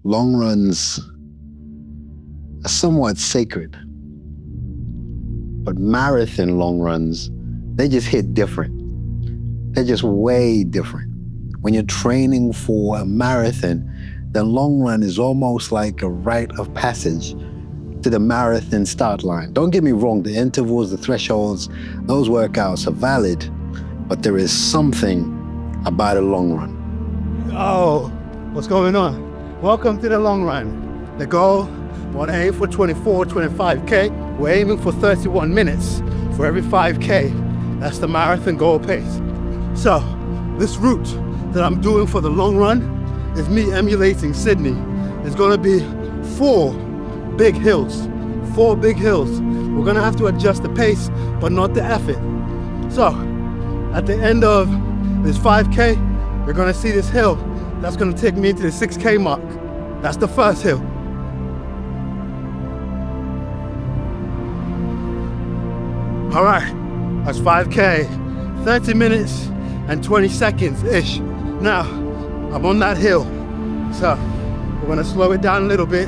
long runs are somewhat sacred, but marathon long runs, they just hit different. They're just way different. When you're training for a marathon, the long run is almost like a rite of passage to the marathon start line. Don't get me wrong, the intervals, the thresholds, those workouts are valid, but there is something about a long run. Oh, what's going on? Welcome to the long run. The goal, want to aim for 24, 25K. We're aiming for 31 minutes for every 5K. That's the marathon goal pace. So, this route that I'm doing for the long run is me emulating Sydney. It's gonna be 4 big hills. We're gonna have to adjust the pace, but not the effort. So, at the end of this 5K, you're gonna see this hill. That's gonna take me to the 6K mark. That's the first hill. All right, that's 5K, 30 minutes and 20 seconds-ish. Now, I'm on that hill. So, we're gonna slow it down a little bit,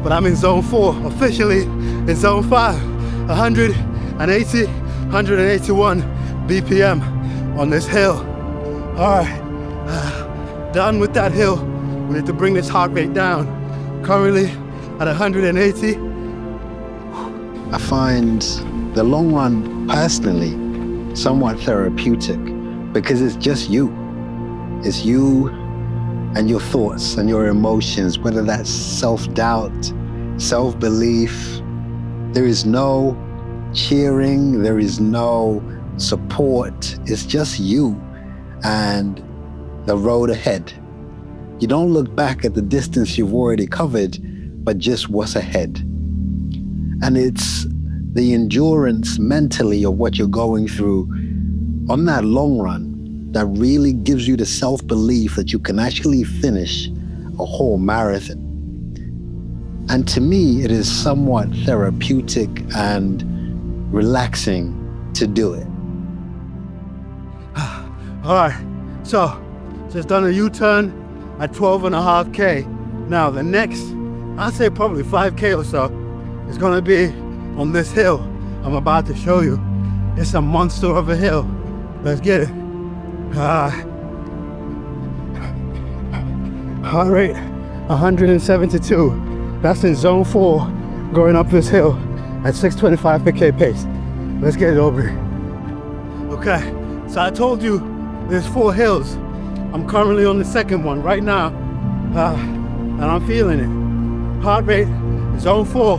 but I'm in zone 4, officially in zone 5, 180, 181 BPM on this hill. All right, done with that hill. We need to bring this heart rate down. Currently at 180. I find the long run, personally, somewhat therapeutic because it's just you. It's you and your thoughts and your emotions, whether that's self-doubt, self-belief. There is no cheering, there is no support. It's just you and the road ahead. You don't look back at the distance you've already covered, but just what's ahead. And it's the endurance mentally of what you're going through on that long run that really gives you the self-belief that you can actually finish a whole marathon. And to me, it is somewhat therapeutic and relaxing to do it. All right, so just done a U-turn at 12.5K. Now the next, I'd say probably 5K or so, is gonna be on this hill I'm about to show you. It's a monster of a hill. Let's get it. Heart rate 172. That's in zone 4, going up this hill at 625 per K pace. Let's get it over. Okay, so I told you there's 4 hills. I'm currently on the second one right now, and I'm feeling it. Heart rate, zone 4,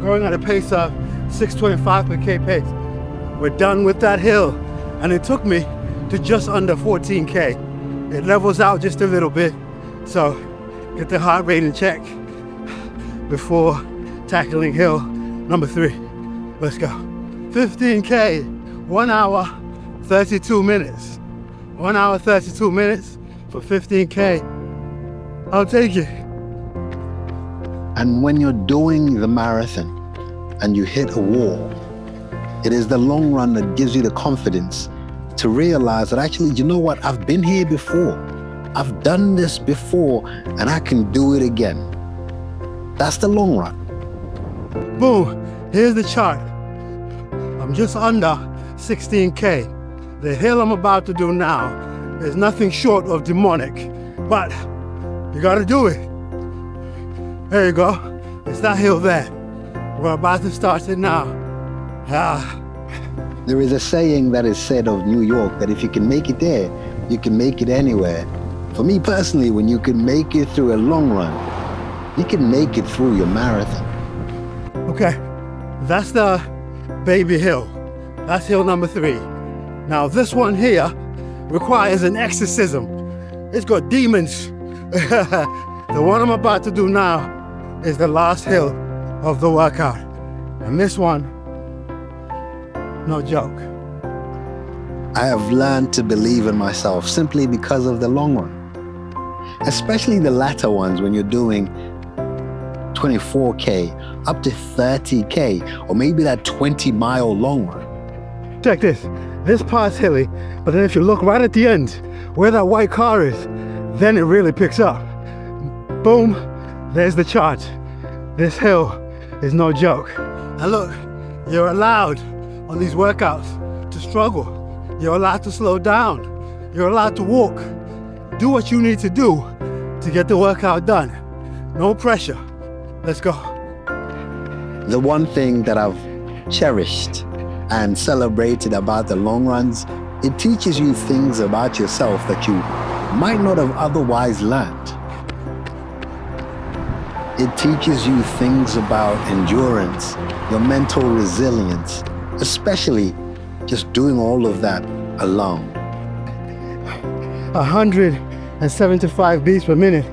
going at a pace of 625 per K pace. We're done with that hill, and it took me to just under 14K. It levels out just a little bit, so get the heart rate in check before tackling hill number 3. Let's go. 15K, 1 hour, 32 minutes. 1 hour, 32 minutes for 15K. I'll take it. And when you're doing the marathon and you hit a wall, it is the long run that gives you the confidence to realize that actually, you know what? I've been here before. I've done this before, and I can do it again. That's the long run. Boom, here's the chart. I'm just under 16K. The hill I'm about to do now is nothing short of demonic, but you gotta do it. There you go. It's that hill there. We're about to start it now. There is a saying that is said of New York that if you can make it there, you can make it anywhere. For me personally, when you can make it through a long run, you can make it through your marathon. Okay, that's the baby hill. That's hill number 3. Now this one here requires an exorcism. It's got demons. The one I'm about to do now is the last hill of the workout. And this one, no joke. I have learned to believe in myself simply because of the long run. Especially the latter ones when you're doing 24K up to 30K, or maybe that 20-mile long run. Check this. This part's hilly, but then if you look right at the end, where that white car is, then it really picks up. Boom, there's the charge. This hill is no joke. And look, you're allowed on these workouts to struggle. You're allowed to slow down. You're allowed to walk. Do what you need to do to get the workout done. No pressure. Let's go. The one thing that I've cherished and celebrated about the long runs, it teaches you things about yourself that you might not have otherwise learned. It teaches you things about endurance, your mental resilience, especially just doing all of that alone. 175 beats per minute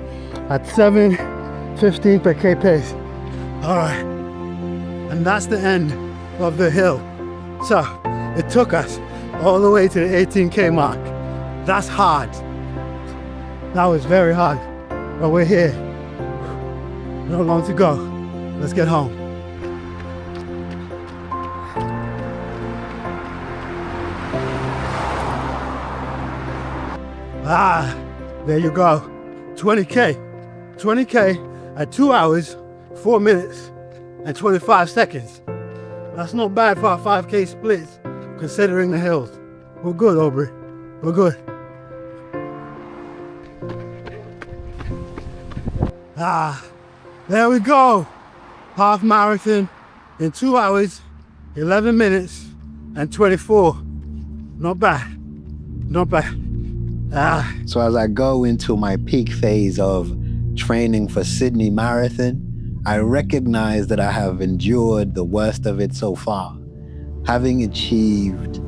at 7:15 per K pace. All right, and that's the end of the hill. So it took us all the way to the 18K mark. That's hard. That was very hard, but we're here. Not long to go. Let's get home. There you go. 20K. 20K at 2 hours, 4 minutes, and 25 seconds. That's not bad for our 5K splits, considering the hills. We're good, Aubrey. We're good. There we go. Half marathon in 2 hours, 11 minutes, and 24. Not bad. Not bad. So as I go into my peak phase of training for Sydney Marathon, I recognize that I have endured the worst of it so far. Having achieved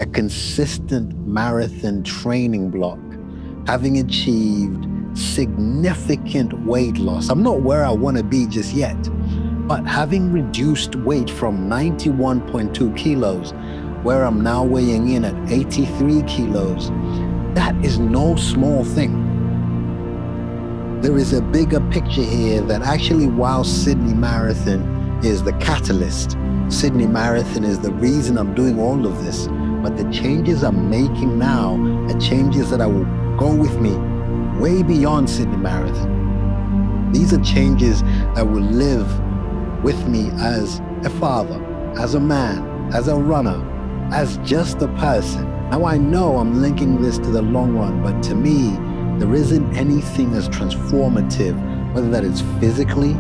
a consistent marathon training block, having achieved significant weight loss. I'm not where I want to be just yet, but having reduced weight from 91.2 kilos, where I'm now weighing in at 83 kilos, that is no small thing. There is a bigger picture here that actually, while Sydney Marathon is the catalyst, Sydney Marathon is the reason I'm doing all of this, but the changes I'm making now are changes that I will go with me way beyond Sydney Marathon. These are changes that will live with me as a father, as a man, as a runner, as just a person. Now I know I'm linking this to the long run, but to me, there isn't anything as transformative, whether that is physically,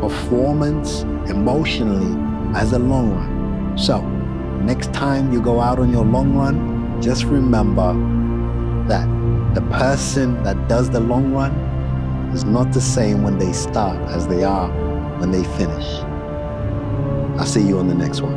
performance, emotionally, as a long run. So, next time you go out on your long run, just remember that the person that does the long run is not the same when they start as they are when they finish. I'll see you on the next one.